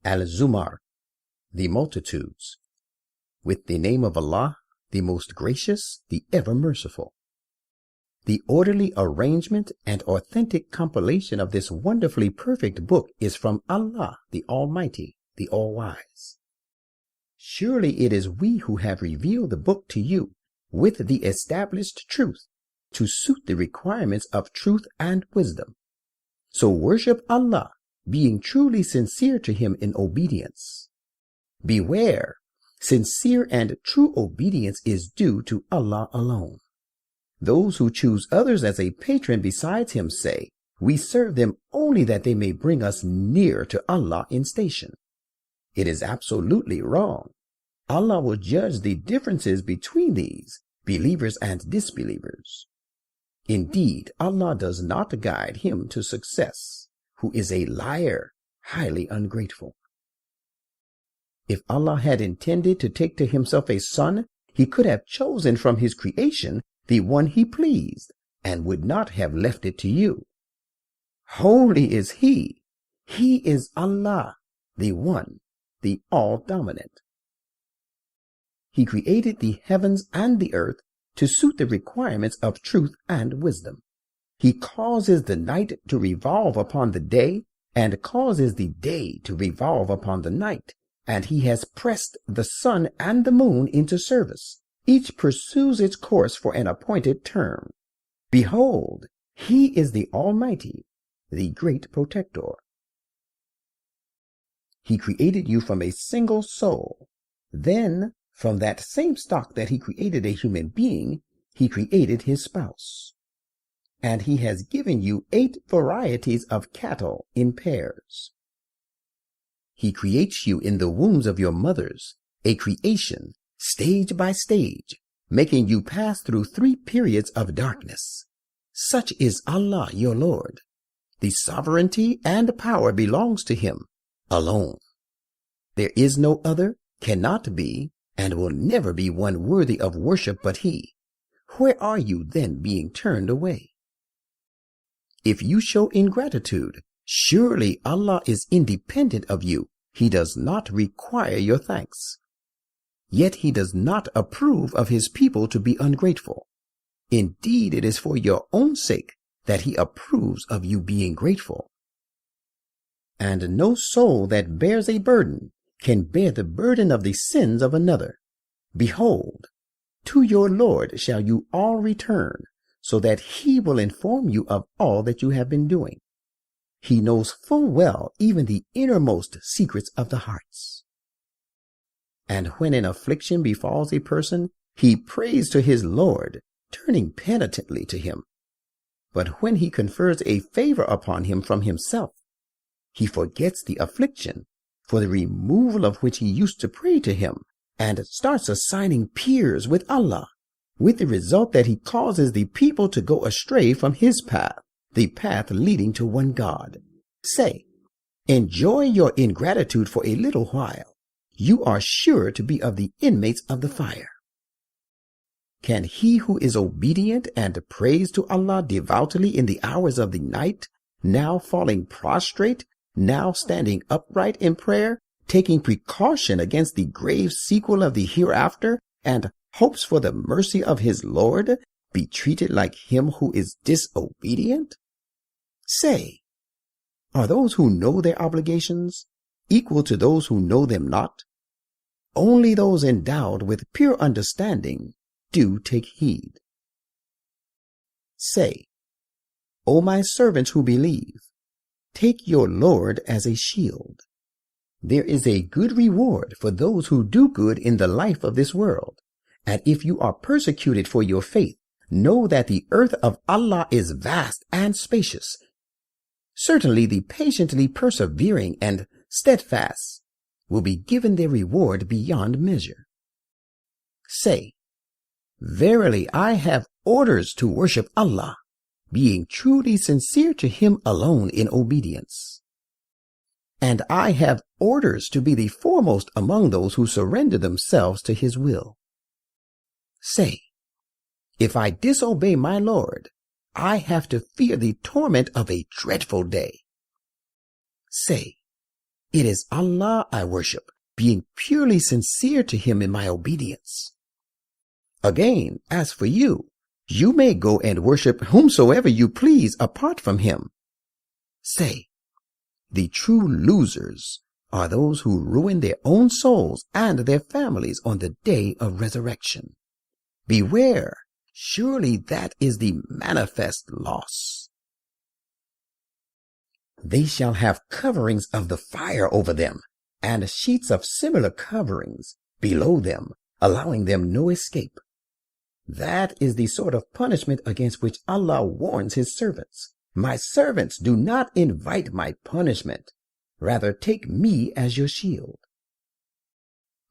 Al-Zumar, the multitudes. With the name of Allah, the most gracious, the ever merciful. The orderly arrangement and authentic compilation of this wonderfully perfect book is from Allah, the Almighty, the All-Wise. Surely it is we who have revealed the book to you with the established truth to suit the requirements of truth and wisdom. So worship Allah, being truly sincere to Him in obedience. Beware, sincere and true obedience is due to Allah alone. Those who choose others as a patron besides Him say, we serve them only that they may bring us near to Allah in station. It is absolutely wrong. Allah will judge the differences between these, believers and disbelievers. Indeed, Allah does not guide him to success, who is a liar, highly ungrateful. If Allah had intended to take to Himself a son, He could have chosen from His creation the one He pleased, and would not have left it to you. Holy is He. He is Allah, the One, the All-Dominant. He created the heavens and the earth to suit the requirements of truth and wisdom. He causes the night to revolve upon the day, and causes the day to revolve upon the night, and He has pressed the sun and the moon into service. Each pursues its course for an appointed term. Behold, He is the Almighty, the Great Protector. He created you from a single soul. Then, from that same stock that He created a human being, He created his spouse. And He has given you 8 varieties of cattle in pairs. He creates you in the wombs of your mothers, a creation, stage by stage, making you pass through 3 periods of darkness. Such is Allah your Lord. The sovereignty and power belongs to Him alone. There is no other, cannot be, and will never be one worthy of worship but He. Where are you then being turned away? If you show ingratitude, surely Allah is independent of you. He does not require your thanks. Yet He does not approve of His people to be ungrateful. Indeed, it is for your own sake that He approves of you being grateful. And no soul that bears a burden can bear the burden of the sins of another. Behold, to your Lord shall you all return, so that He will inform you of all that you have been doing. He knows full well even the innermost secrets of the hearts. And when an affliction befalls a person, he prays to his Lord, turning penitently to Him. But when He confers a favor upon him from Himself, he forgets the affliction, for the removal of which he used to pray to Him, and starts assigning peers with Allah, with the result that he causes the people to go astray from His path, the path leading to one God. Say, enjoy your ingratitude for a little while. You are sure to be of the inmates of the fire. Can he who is obedient and prays to Allah devoutly in the hours of the night, now falling prostrate, now standing upright in prayer, taking precaution against the grave sequel of the hereafter, and hopes for the mercy of his Lord, be treated like him who is disobedient? Say, are those who know their obligations equal to those who know them not? Only those endowed with pure understanding do take heed. Say, O my servants who believe, take your Lord as a shield. There is a good reward for those who do good in the life of this world. And if you are persecuted for your faith, know that the earth of Allah is vast and spacious. Certainly the patiently persevering and steadfast will be given their reward beyond measure. Say, verily I have orders to worship Allah, being truly sincere to Him alone in obedience. And I have orders to be the foremost among those who surrender themselves to His will. Say, if I disobey my Lord, I have to fear the torment of a dreadful day. Say, It is Allah I worship, being purely sincere to him in my obedience. Again, as for you, you may go and worship whomsoever you please apart from him. Say, the true losers are those who ruin their own souls and their families on the day of resurrection. Beware, surely that is the manifest loss. They shall have coverings of the fire over them, and sheets of similar coverings below them, allowing them no escape. That is the sort of punishment against which Allah warns his servants. My servants, do not invite my punishment. Rather, take me as your shield.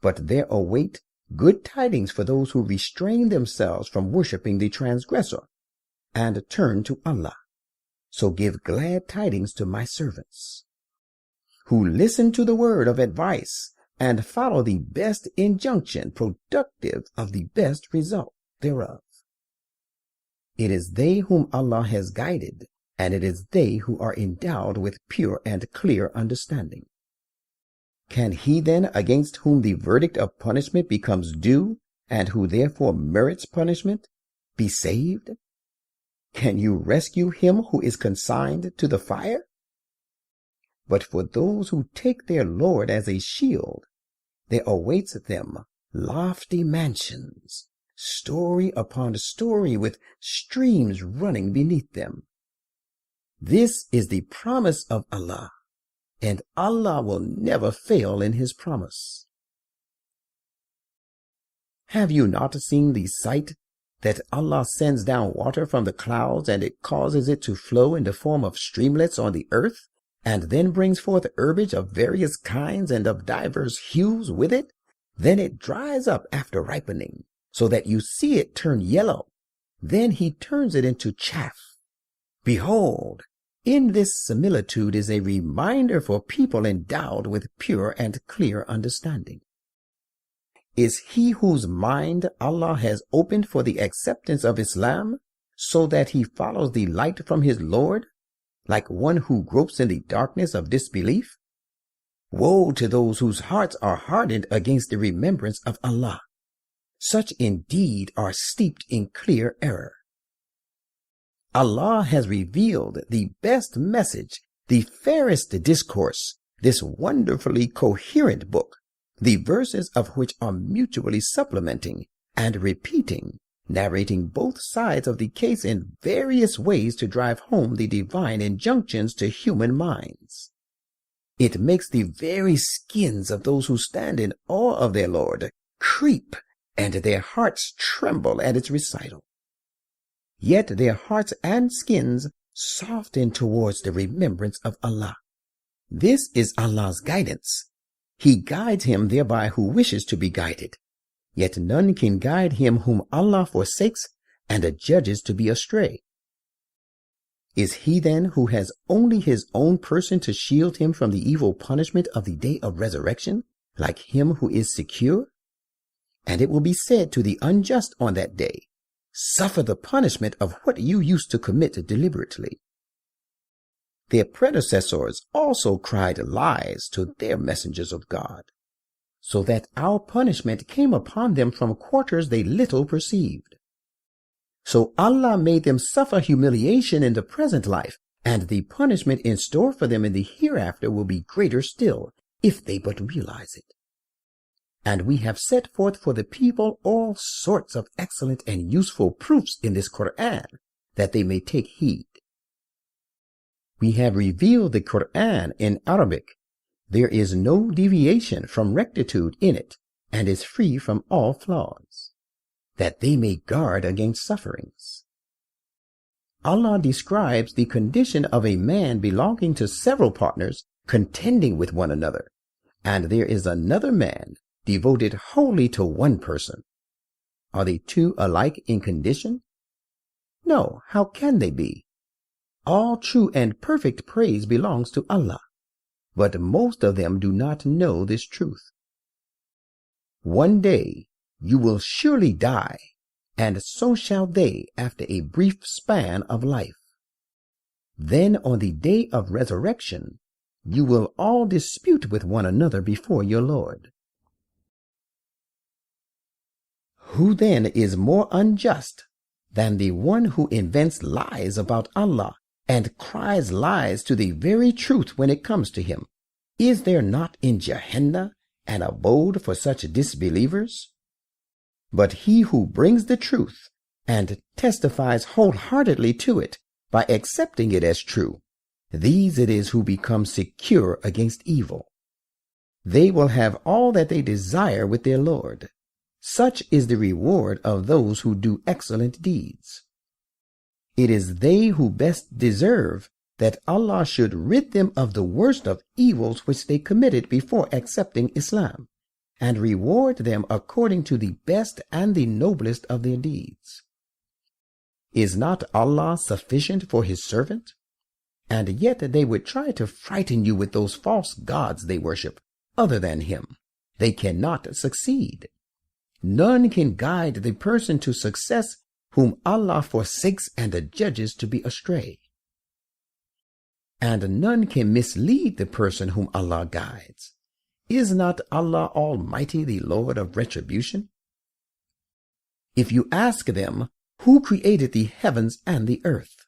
But there await good tidings for those who restrain themselves from worshiping the transgressor and turn to Allah. So give glad tidings to my servants, who listen to the word of advice and follow the best injunction productive of the best result thereof. It is they whom Allah has guided, and it is they who are endowed with pure and clear understanding. Can he then, against whom the verdict of punishment becomes due, and who therefore merits punishment, be saved? Can you rescue him who is consigned to the fire? But for those who take their Lord as a shield, there awaits them lofty mansions, story upon story, with streams running beneath them. This is the promise of Allah, and Allah will never fail in his promise. Have you not seen the sight that Allah sends down water from the clouds, and it causes it to flow in the form of streamlets on the earth, and then brings forth herbage of various kinds and of divers hues with it? Then it dries up after ripening, so that you see it turn yellow. Then he turns it into chaff. Behold, in this similitude is a reminder for people endowed with pure and clear understanding. Is he whose mind Allah has opened for the acceptance of Islam, so that he follows the light from his Lord, like one who gropes in the darkness of disbelief? Woe to those whose hearts are hardened against the remembrance of Allah. Such indeed are steeped in clear error. Allah has revealed the best message, the fairest discourse, this wonderfully coherent book, the verses of which are mutually supplementing and repeating, narrating both sides of the case in various ways to drive home the divine injunctions to human minds. It makes the very skins of those who stand in awe of their Lord creep, and their hearts tremble at its recital. Yet their hearts and skins soften towards the remembrance of Allah. This is Allah's guidance. He guides him thereby who wishes to be guided. Yet none can guide him whom Allah forsakes and adjudges to be astray. Is he then who has only his own person to shield him from the evil punishment of the day of resurrection, like him who is secure? And it will be said to the unjust on that day, suffer the punishment of what you used to commit deliberately. Their predecessors also cried lies to their messengers of God, so that our punishment came upon them from quarters they little perceived. So Allah made them suffer humiliation in the present life, and the punishment in store for them in the hereafter will be greater still, if they but realize it. And we have set forth for the people all sorts of excellent and useful proofs in this Quran, that they may take heed. We have revealed the Quran in Arabic. There is no deviation from rectitude in it, and is free from all flaws, that they may guard against sufferings. Allah describes the condition of a man belonging to several partners contending with one another, and there is another man devoted wholly to one person. Are they two alike in condition? No, how can they be? All true and perfect praise belongs to Allah, but most of them do not know this truth. One day you will surely die, and so shall they after a brief span of life. Then on the day of resurrection, you will all dispute with one another before your Lord. Who then is more unjust than the one who invents lies about Allah and cries lies to the very truth when it comes to him? Is there not in Gehenna an abode for such disbelievers? But he who brings the truth and testifies wholeheartedly to it by accepting it as true, these it is who become secure against evil. They will have all that they desire with their Lord. Such is the reward of those who do excellent deeds. It is they who best deserve that Allah should rid them of the worst of evils which they committed before accepting Islam, and reward them according to the best and the noblest of their deeds. Is not Allah sufficient for his servant? And yet they would try to frighten you with those false gods they worship, other than him. They cannot succeed. None can guide the person to success whom Allah forsakes and adjudges to be astray. And none can mislead the person whom Allah guides. Is not Allah Almighty the Lord of retribution? If you ask them, who created the heavens and the earth?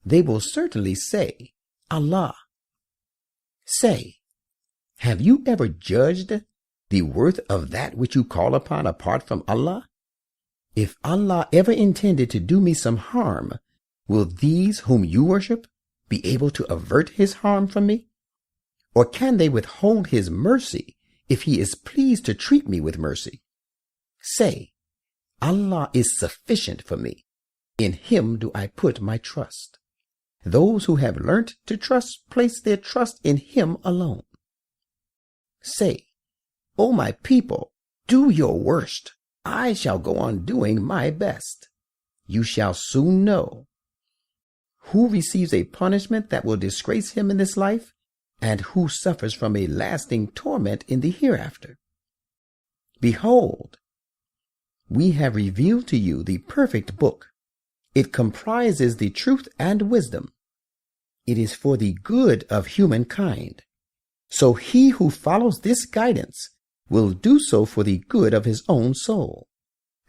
They will certainly say, Allah. Say, have you ever judged the worth of that which you call upon apart from Allah? If Allah ever intended to do me some harm, will these whom you worship be able to avert his harm from me? Or can they withhold his mercy if he is pleased to treat me with mercy? Say, Allah is sufficient for me. In him do I put my trust. Those who have learnt to trust place their trust in him alone. Say, O my people, do your worst. I shall go on doing my best. You shall soon know who receives a punishment that will disgrace him in this life, and who suffers from a lasting torment in the hereafter. Behold, we have revealed to you the perfect book. It comprises the truth and wisdom. It is for the good of humankind. So he who follows this guidance will do so for the good of his own soul,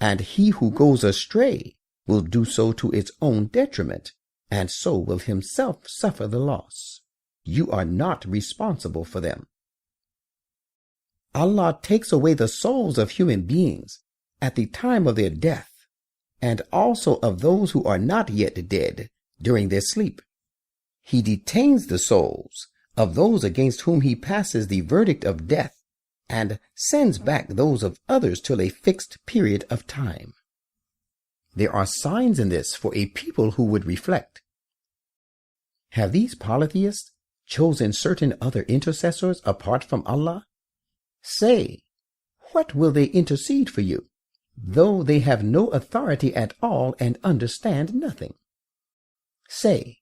and he who goes astray will do so to its own detriment, and so will himself suffer the loss. You are not responsible for them. Allah takes away the souls of human beings at the time of their death, and also of those who are not yet dead during their sleep. He detains the souls of those against whom he passes the verdict of death, and sends back those of others till a fixed period of time. There are signs in this for a people who would reflect. Have these polytheists chosen certain other intercessors apart from Allah? Say, what will they intercede for you, though they have no authority at all and understand nothing? Say,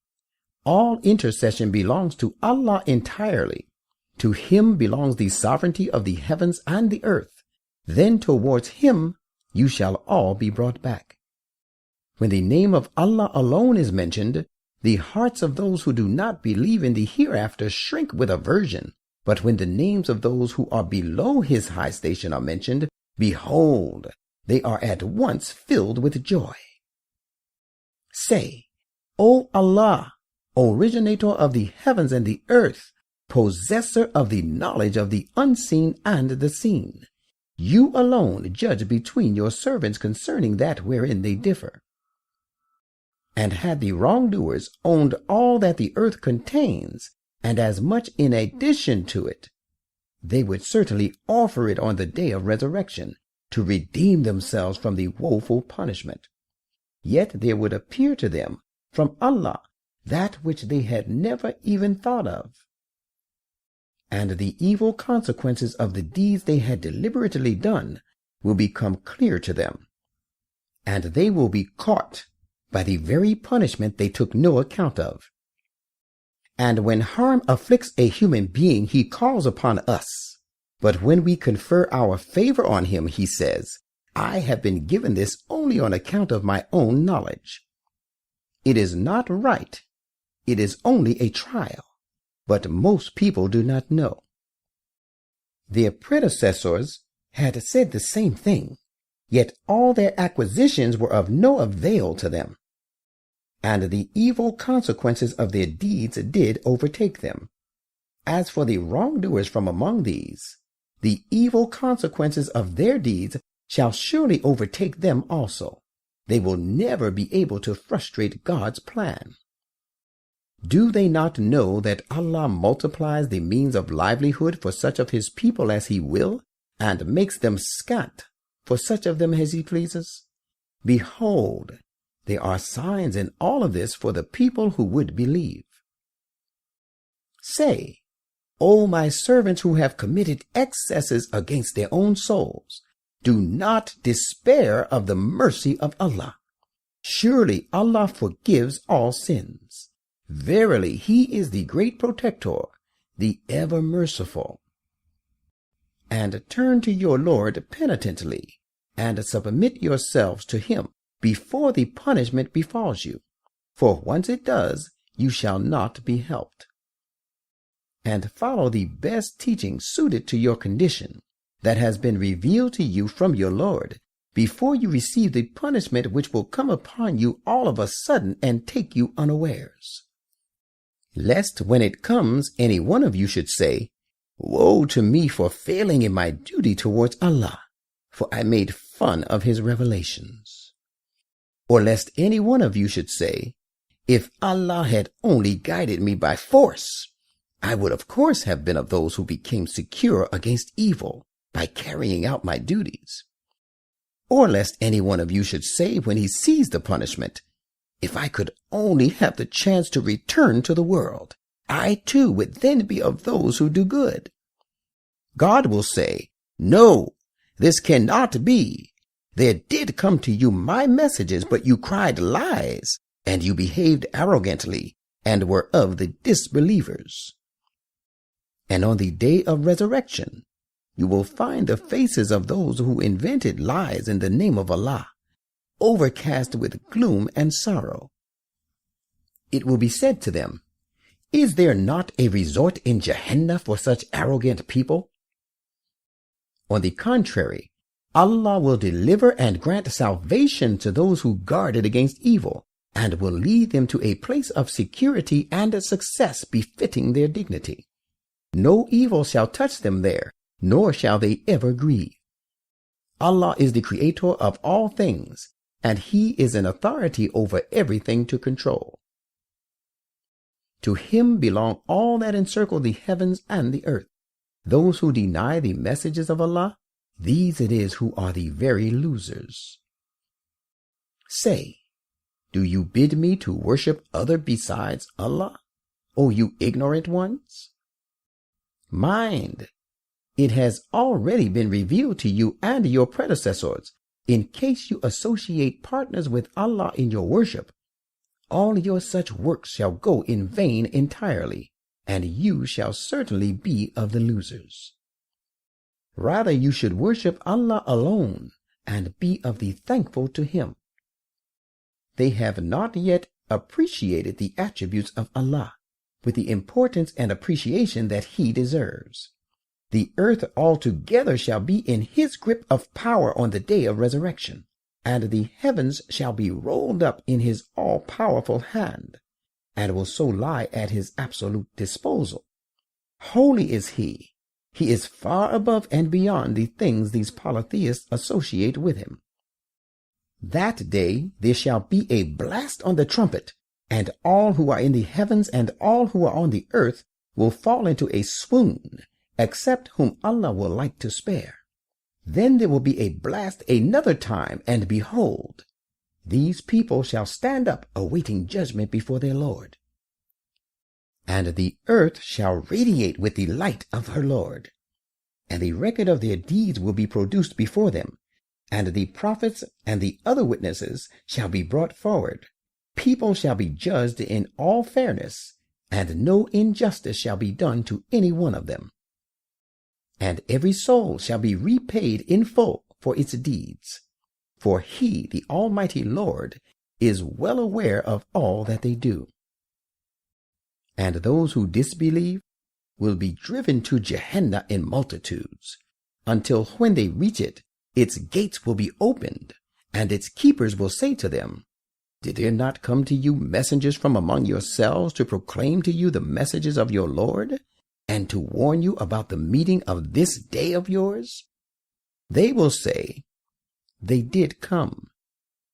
all intercession belongs to Allah entirely. To him belongs the sovereignty of the heavens and the earth. Then towards him you shall all be brought back. When the name of Allah alone is mentioned, the hearts of those who do not believe in the hereafter shrink with aversion. But when the names of those who are below his high station are mentioned, behold, they are at once filled with joy. Say, O Allah, originator of the heavens and the earth, possessor of the knowledge of the unseen and the seen, you alone judge between your servants concerning that wherein they differ. And had the wrongdoers owned all that the earth contains, and as much in addition to it, they would certainly offer it on the day of resurrection to redeem themselves from the woeful punishment. Yet there would appear to them from Allah that which they had never even thought of. And the evil consequences of the deeds they had deliberately done will become clear to them, and they will be caught by the very punishment they took no account of. And when harm afflicts a human being, he calls upon us. But when we confer our favor on him, he says, I have been given this only on account of my own knowledge. It is not right. It is only a trial. but most people do not know. Their predecessors had said the same thing, yet all their acquisitions were of no avail to them, and the evil consequences of their deeds did overtake them. As for the wrongdoers from among these, the evil consequences of their deeds shall surely overtake them also. They will never be able to frustrate God's plan. Do they not know that Allah multiplies the means of livelihood for such of his people as he will, and makes them scant for such of them as he pleases? Behold, there are signs in all of this for the people who would believe. Say, O my servants who have committed excesses against their own souls, do not despair of the mercy of Allah. Surely Allah forgives all sins. Verily, he is the great protector, the ever merciful. And turn to your Lord penitently, and submit yourselves to him before the punishment befalls you, for once it does, you shall not be helped. And follow the best teaching suited to your condition that has been revealed to you from your Lord, before you receive the punishment which will come upon you all of a sudden and take you unawares. Lest when it comes any one of you should say, Woe to me for failing in my duty towards Allah, for I made fun of his revelations. Or lest any one of you should say, If Allah had only guided me by force, I would of course have been of those who became secure against evil by carrying out my duties. Or lest any one of you should say when he sees the punishment, If I could only have the chance to return to the world, I too would then be of those who do good. God will say, No, this cannot be. There did come to you my messages, but you cried lies, and you behaved arrogantly, and were of the disbelievers. And on the day of resurrection, you will find the faces of those who invented lies in the name of Allah, overcast with gloom and sorrow. It will be said to them, Is there not a resort in Jahannam for such arrogant people? On the contrary, Allah will deliver and grant salvation to those who guarded against evil, and will lead them to a place of security and success befitting their dignity. No evil shall touch them there, nor shall they ever grieve. Allah is the creator of all things, and he is an authority over everything to control. To him belong all that encircle the heavens and the earth. Those who deny the messages of Allah, these it is who are the very losers. Say, do you bid me to worship other besides Allah, O you ignorant ones? Mind, it has already been revealed to you and your predecessors, in case you associate partners with Allah in your worship, all your such works shall go in vain entirely, and you shall certainly be of the losers. Rather, you should worship Allah alone, and be of the thankful to him. They have not yet appreciated the attributes of Allah, with the importance and appreciation that he deserves. The earth altogether shall be in his grip of power on the day of resurrection, and the heavens shall be rolled up in his all-powerful hand, and will so lie at his absolute disposal. Holy is he. He is far above and beyond the things these polytheists associate with him. That day there shall be a blast on the trumpet, and all who are in the heavens and all who are on the earth will fall into a swoon, except whom Allah will like to spare. Then there will be a blast another time, and behold, these people shall stand up awaiting judgment before their Lord. And the earth shall radiate with the light of her Lord, and the record of their deeds will be produced before them, and the prophets and the other witnesses shall be brought forward. People shall be judged in all fairness, and no injustice shall be done to any one of them. And every soul shall be repaid in full for its deeds, for he, the Almighty Lord, is well aware of all that they do. And those who disbelieve will be driven to Gehenna in multitudes, until when they reach it, its gates will be opened, and its keepers will say to them, Did there not come to you messengers from among yourselves to proclaim to you the messages of your Lord, and to warn you about the meeting of this day of yours? They will say, They did come.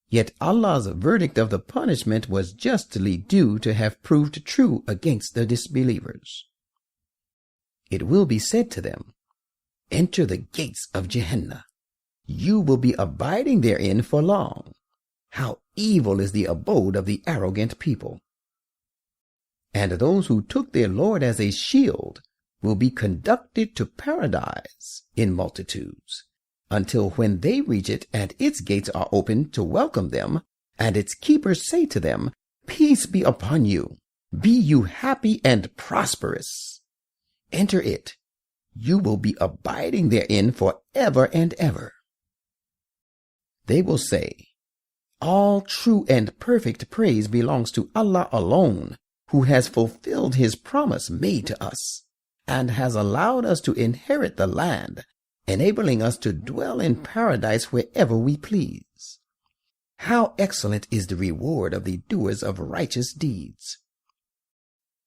Yet Allah's verdict of the punishment was justly due to have proved true against the disbelievers. It will be said to them, Enter the gates of Gehenna. You will be abiding therein for long. How evil is the abode of the arrogant people. And those who took their Lord as a shield will be conducted to paradise in multitudes, until when they reach it and its gates are opened to welcome them, and its keepers say to them, Peace be upon you. Be you happy and prosperous. Enter it. You will be abiding therein for ever and ever. They will say, All true and perfect praise belongs to Allah alone, who has fulfilled his promise made to us, and has allowed us to inherit the land, enabling us to dwell in paradise wherever we please. How excellent is the reward of the doers of righteous deeds.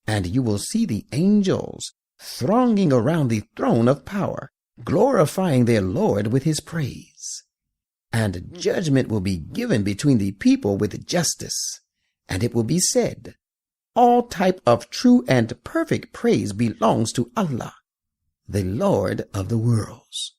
And you will see the angels thronging around the throne of power, glorifying their Lord with his praise. And judgment will be given between the people with justice, and it will be said, All type of true and perfect praise belongs to Allah, the Lord of the worlds.